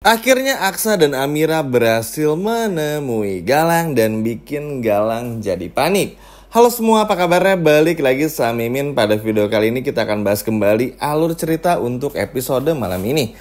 Akhirnya Aksa dan Amira berhasil menemui Galang dan bikin Galang jadi panik. Halo semua, apa kabarnya? Balik lagi sama Mimin. Pada video kali ini kita akan bahas kembali alur cerita untuk episode malam ini.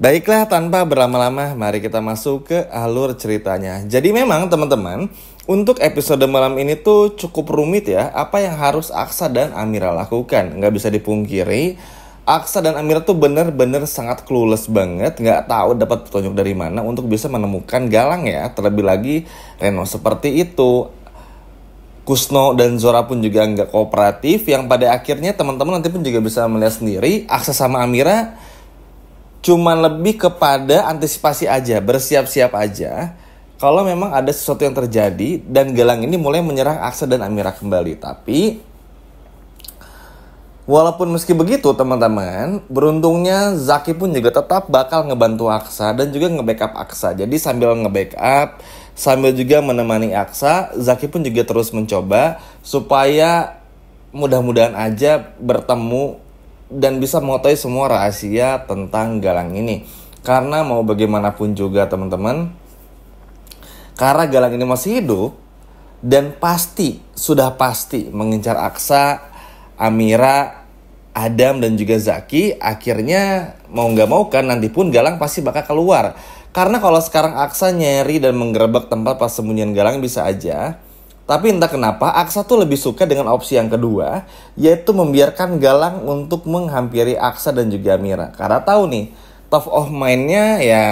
Baiklah, tanpa berlama-lama, mari kita masuk ke alur ceritanya. Jadi memang teman-teman, untuk episode malam ini tuh cukup rumit ya. Apa yang harus Aksa dan Amira lakukan? Nggak bisa dipungkiri, Aksa dan Amira tuh bener-bener sangat clueless banget, nggak tahu dapat petunjuk dari mana untuk bisa menemukan Galang ya. Terlebih lagi Reno seperti itu, Kusno dan Zora pun juga nggak kooperatif. Yang pada akhirnya teman-teman nanti pun juga bisa melihat sendiri, Aksa sama Amira cuman lebih kepada antisipasi aja, bersiap-siap aja kalau memang ada sesuatu yang terjadi dan Galang ini mulai menyerang Aksa dan Amira kembali. Tapi walaupun meski begitu teman-teman, beruntungnya Zaki pun juga tetap bakal ngebantu Aksa dan juga nge-backup Aksa. Jadi sambil nge-backup, sambil juga menemani Aksa, Zaki pun juga terus mencoba supaya mudah-mudahan aja bertemu dan bisa mengetahui semua rahasia tentang Galang ini. Karena mau bagaimanapun juga teman-teman, karena Galang ini masih hidup dan sudah pasti mengincar Aksa, Amira, Adam dan juga Zaki. Akhirnya mau gak mau kan nanti pun Galang pasti bakal keluar. Karena kalau sekarang Aksa nyeri dan menggerebek tempat persembunyian Galang bisa aja, tapi entah kenapa Aksa tuh lebih suka dengan opsi yang kedua, yaitu membiarkan Galang untuk menghampiri Aksa dan juga Amira. Karena tahu nih, top of mind-nya ya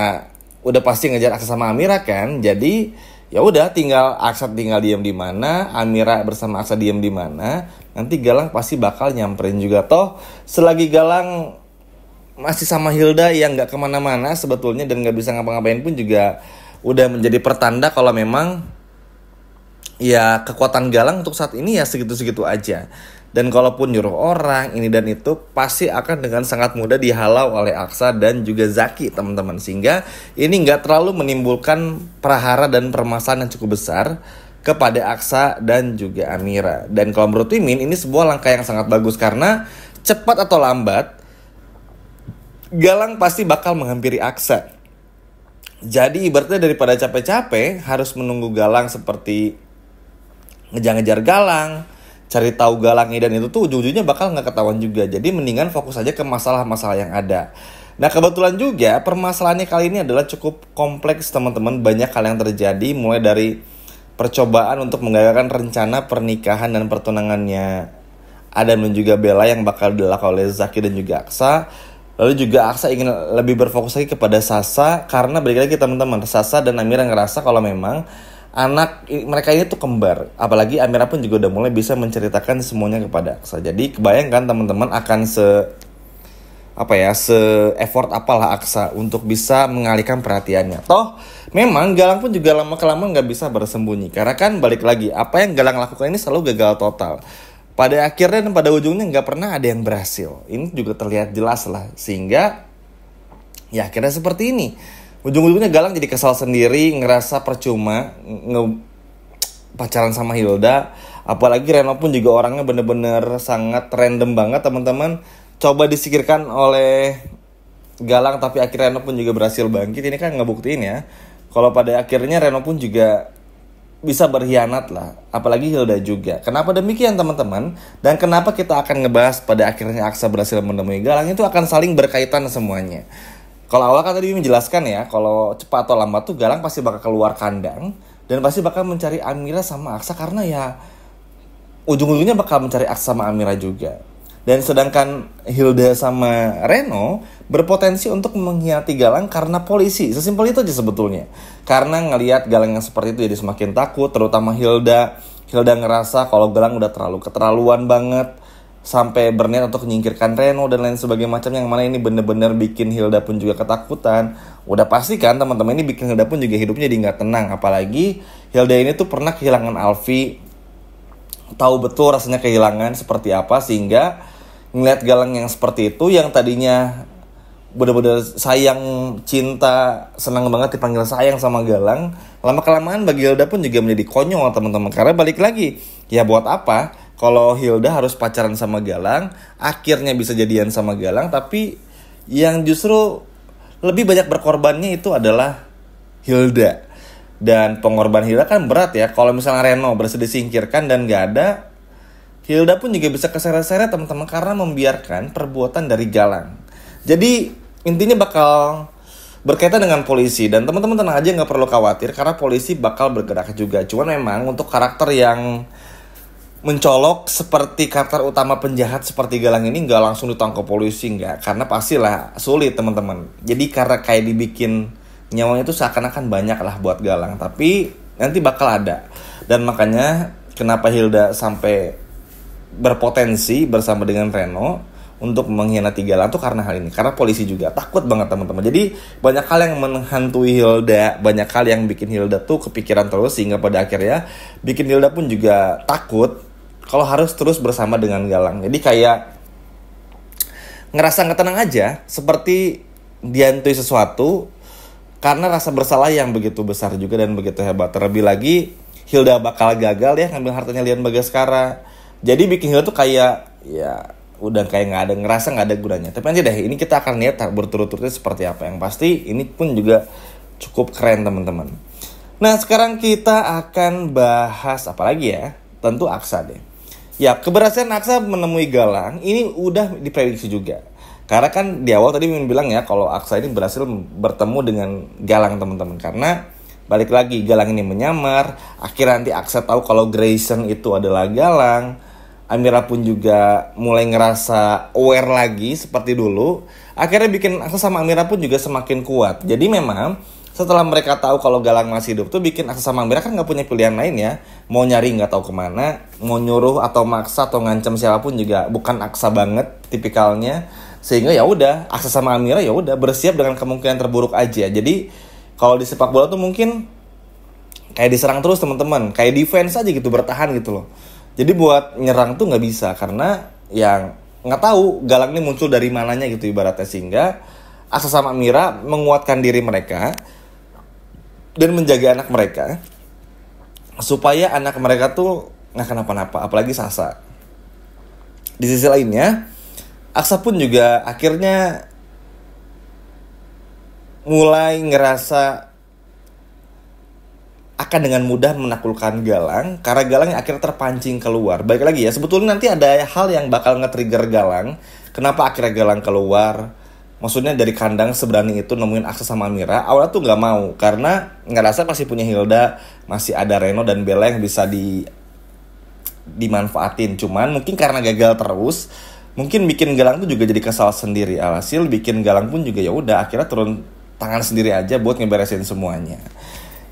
udah pasti ngejar Aksa sama Amira kan. Jadi ya udah, tinggal Aksa tinggal diam di mana, Amira bersama Aksa diam di mana, nanti Galang pasti bakal nyamperin juga. Toh selagi Galang masih sama Hilda yang nggak kemana-mana sebetulnya dan nggak bisa ngapa-ngapain pun juga udah menjadi pertanda kalau memang ya kekuatan Galang untuk saat ini ya segitu-segitu aja. Dan kalaupun nyuruh orang ini dan itu, pasti akan dengan sangat mudah dihalau oleh Aksa dan juga Zaki teman-teman. Sehingga ini nggak terlalu menimbulkan prahara dan permasalahan yang cukup besar kepada Aksa dan juga Amira. Dan kalau menurut Mimin ini sebuah langkah yang sangat bagus, karena cepat atau lambat Galang pasti bakal menghampiri Aksa. Jadi ibaratnya daripada capek-capek harus menunggu Galang seperti ngejar-ngejar Galang, cari tahu Galang dan itu tuh ujung-ujungnya bakal nggak ketahuan juga. Jadi mendingan fokus aja ke masalah-masalah yang ada. Nah kebetulan juga permasalahannya kali ini adalah cukup kompleks teman-teman. Banyak hal yang terjadi, mulai dari percobaan untuk menggagalkan rencana pernikahan dan pertunangannya Adam dan juga Bella yang bakal dilakukan oleh Zaki dan juga Aksa. Lalu juga Aksa ingin lebih berfokus lagi kepada Sasa, karena balik lagi teman-teman, Sasa dan Amira ngerasa kalau memang anak mereka ini tuh kembar. Apalagi Amira pun juga udah mulai bisa menceritakan semuanya kepada Aksa. Jadi kebayangkan teman-teman akan se effort apalah Aksa untuk bisa mengalihkan perhatiannya. Toh memang Galang pun juga lama-kelamaan gak bisa bersembunyi, karena kan balik lagi, apa yang Galang lakukan ini selalu gagal total. Pada akhirnya dan pada ujungnya gak pernah ada yang berhasil. Ini juga terlihat jelas lah. Sehingga ya akhirnya seperti ini. Ujung-ujungnya Galang jadi kesal sendiri, ngerasa percuma pacaran sama Hilda. Apalagi Reno pun juga orangnya bener-bener sangat random banget teman-teman. Coba disikirkan oleh Galang, tapi akhirnya Reno pun juga berhasil bangkit. Ini kan ngebuktiin ya, kalau pada akhirnya Reno pun juga bisa berkhianat lah. Apalagi Hilda juga. Kenapa demikian teman-teman? Dan kenapa kita akan ngebahas pada akhirnya Aksa berhasil menemui Galang, itu akan saling berkaitan semuanya. Kalau awal kan tadi menjelaskan ya, kalau cepat atau lambat tuh Galang pasti bakal keluar kandang dan pasti bakal mencari Amira sama Aksa, karena ya ujung-ujungnya bakal mencari Aksa sama Amira juga. Dan sedangkan Hilda sama Reno berpotensi untuk mengkhianati Galang karena polisi. Sesimpel itu aja sebetulnya. Karena ngelihat Galang yang seperti itu jadi semakin takut, terutama Hilda. Hilda ngerasa kalau Galang udah terlalu keterlaluan banget, sampai berniat untuk menyingkirkan Reno dan lain sebagainya macam, yang mana ini bener-bener bikin Hilda pun juga ketakutan. Udah pasti kan teman-teman, ini bikin Hilda pun juga hidupnya jadi nggak tenang. Apalagi Hilda ini tuh pernah kehilangan Alfi, tahu betul rasanya kehilangan seperti apa, sehingga ngeliat Galang yang seperti itu, yang tadinya bener-bener sayang, cinta, senang banget dipanggil sayang sama Galang, lama-kelamaan bagi Hilda pun juga menjadi konyol teman-teman. Karena balik lagi, ya buat apa kalau Hilda harus pacaran sama Galang, akhirnya bisa jadian sama Galang, tapi yang justru lebih banyak berkorbannya itu adalah Hilda. Dan pengorbanan Hilda kan berat ya. Kalau misalnya Reno berhasil disingkirkan dan gak ada, Hilda pun juga bisa keseret-seret teman-teman karena membiarkan perbuatan dari Galang. Jadi intinya bakal berkaitan dengan polisi. Dan teman-teman tenang aja, gak perlu khawatir karena polisi bakal bergerak juga. Cuman memang untuk karakter yang mencolok seperti karakter utama penjahat seperti Galang ini gak langsung ditangkap polisi, gak. Karena pastilah sulit teman-teman. Jadi karena kayak dibikin nyawanya itu seakan-akan banyak lah buat Galang, tapi nanti bakal ada. Dan makanya kenapa Hilda sampai berpotensi bersama dengan Reno untuk mengkhianati Galang tuh karena hal ini. Karena polisi juga takut banget teman-teman. Jadi banyak hal yang menghantui Hilda, banyak hal yang bikin Hilda tuh kepikiran terus, sehingga pada akhirnya bikin Hilda pun juga takut kalau harus terus bersama dengan Galang. Jadi kayak ngerasa gak tenang aja, seperti dihantui sesuatu karena rasa bersalah yang begitu besar juga dan begitu hebat. Terlebih lagi Hilda bakal gagal ya ngambil hartanya Lian Bagaskara. Jadi bikin Hilda tuh kayak ya udah kayak ngerasa nggak ada gunanya. Tapi nanti deh, ini kita akan lihat berturut-turutnya seperti apa. Yang pasti ini pun juga cukup keren teman-teman. Nah sekarang kita akan bahas apa lagi ya? Tentu Aksa deh. Ya, keberhasilan Aksa menemui Galang ini udah diprediksi juga. Karena kan di awal tadi Mimin bilang ya kalau Aksa ini berhasil bertemu dengan Galang teman-teman. Karena balik lagi Galang ini menyamar. Akhirnya nanti Aksa tahu kalau Grayson itu adalah Galang. Amira pun juga mulai ngerasa aware lagi seperti dulu. Akhirnya bikin Aksa sama Amira pun juga semakin kuat. Jadi memang setelah mereka tahu kalau Galang masih hidup tuh bikin Aksa sama Amira kan gak punya pilihan lain ya. Mau nyari gak tahu kemana. Mau nyuruh atau maksa atau ngancam siapapun juga bukan Aksa banget tipikalnya. Sehingga ya udah Aksa sama Amira ya udah bersiap dengan kemungkinan terburuk aja. Jadi kalau di sepak bola tuh mungkin kayak diserang terus teman-teman, kayak defense aja gitu, bertahan gitu loh. Jadi buat nyerang tuh nggak bisa karena yang nggak tahu Galang ini muncul dari mananya gitu ibaratnya. Sehingga Aksa sama Amira menguatkan diri mereka dan menjaga anak mereka supaya anak mereka tuh nggak kenapa-napa, apalagi Sasa. Di sisi lainnya Aksa pun juga akhirnya mulai ngerasa akan dengan mudah menaklukkan Galang karena Galang yang akhirnya terpancing keluar. Baik lagi ya, sebetulnya nanti ada hal yang bakal nge-trigger Galang. Kenapa akhirnya Galang keluar? Maksudnya dari kandang seberani itu nemuin Aksa sama Amira. Awalnya tuh gak mau karena ngerasa masih punya Hilda, masih ada Reno dan Bella yang bisa dimanfaatin. Cuman mungkin karena gagal terus, mungkin bikin Galang tuh juga jadi kesal sendiri. Alhasil bikin Galang pun juga ya udah akhirnya turun tangan sendiri aja buat ngeberesin semuanya.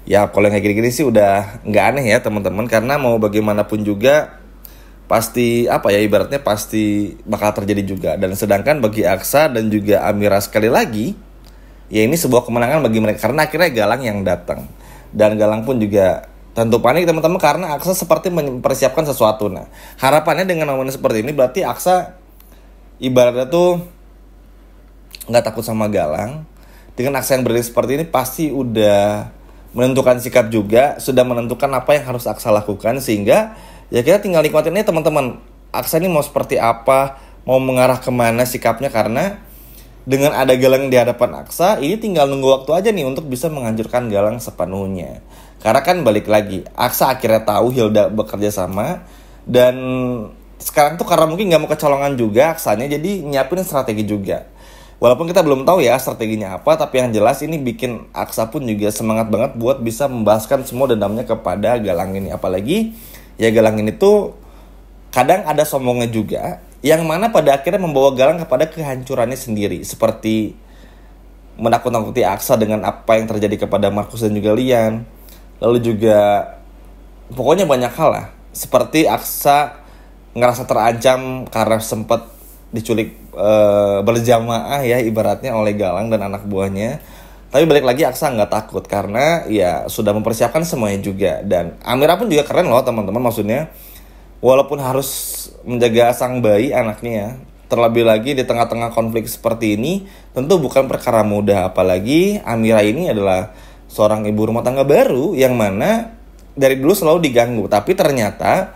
Ya kalau yang kayak gini-gini sih udah nggak aneh ya teman-teman, karena mau bagaimanapun juga pasti apa ya ibaratnya pasti bakal terjadi juga. Dan sedangkan bagi Aksa dan juga Amira sekali lagi ya ini sebuah kemenangan bagi mereka karena akhirnya Galang yang datang. Dan Galang pun juga tentu panik teman-teman karena Aksa seperti mempersiapkan sesuatu. Nah harapannya dengan momen seperti ini berarti Aksa ibaratnya tuh nggak takut sama Galang. Dengan Aksa yang berdiri seperti ini pasti udah menentukan sikap juga, sudah menentukan apa yang harus Aksa lakukan, sehingga ya kita tinggal nikmatin aja teman-teman. Aksa ini mau seperti apa, mau mengarah kemana sikapnya, karena dengan ada Galang di hadapan Aksa, ini tinggal nunggu waktu aja nih untuk bisa menghancurkan Galang sepenuhnya. Karena kan balik lagi, Aksa akhirnya tahu Hilda bekerja sama, dan sekarang tuh karena mungkin gak mau kecolongan juga Aksanya, jadi nyiapin strategi juga. Walaupun kita belum tahu ya strateginya apa, tapi yang jelas ini bikin Aksa pun juga semangat banget buat bisa membahaskan semua dendamnya kepada Galang ini. Apalagi ya Galang ini tuh kadang ada sombongnya juga, yang mana pada akhirnya membawa Galang kepada kehancurannya sendiri. Seperti menakut-nakuti Aksa dengan apa yang terjadi kepada Markus dan juga Lian. Lalu juga pokoknya banyak hal lah. Seperti Aksa ngerasa terancam karena sempat diculik berjamaah ya ibaratnya oleh Galang dan anak buahnya. Tapi balik lagi Aksa nggak takut karena ya sudah mempersiapkan semuanya juga. Dan Amira pun juga keren loh teman-teman, maksudnya walaupun harus menjaga sang bayi anaknya ya, terlebih lagi di tengah-tengah konflik seperti ini tentu bukan perkara mudah. Apalagi Amira ini adalah seorang ibu rumah tangga baru yang mana dari dulu selalu diganggu, tapi ternyata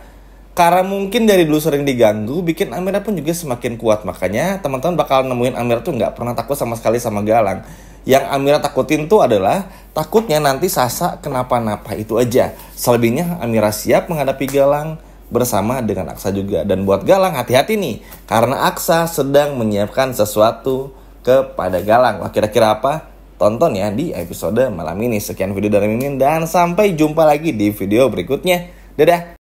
Karena mungkin dari dulu sering diganggu, bikin Amira pun juga semakin kuat. Makanya teman-teman bakal nemuin Amira tuh nggak pernah takut sama sekali sama Galang. Yang Amira takutin tuh adalah takutnya nanti Sasa kenapa-napa, itu aja. Selebihnya Amira siap menghadapi Galang bersama dengan Aksa juga. Dan buat Galang, hati-hati nih, karena Aksa sedang menyiapkan sesuatu kepada Galang. Wah, kira-kira apa? Tonton ya di episode malam ini. Sekian video dari Mimin dan sampai jumpa lagi di video berikutnya. Dadah!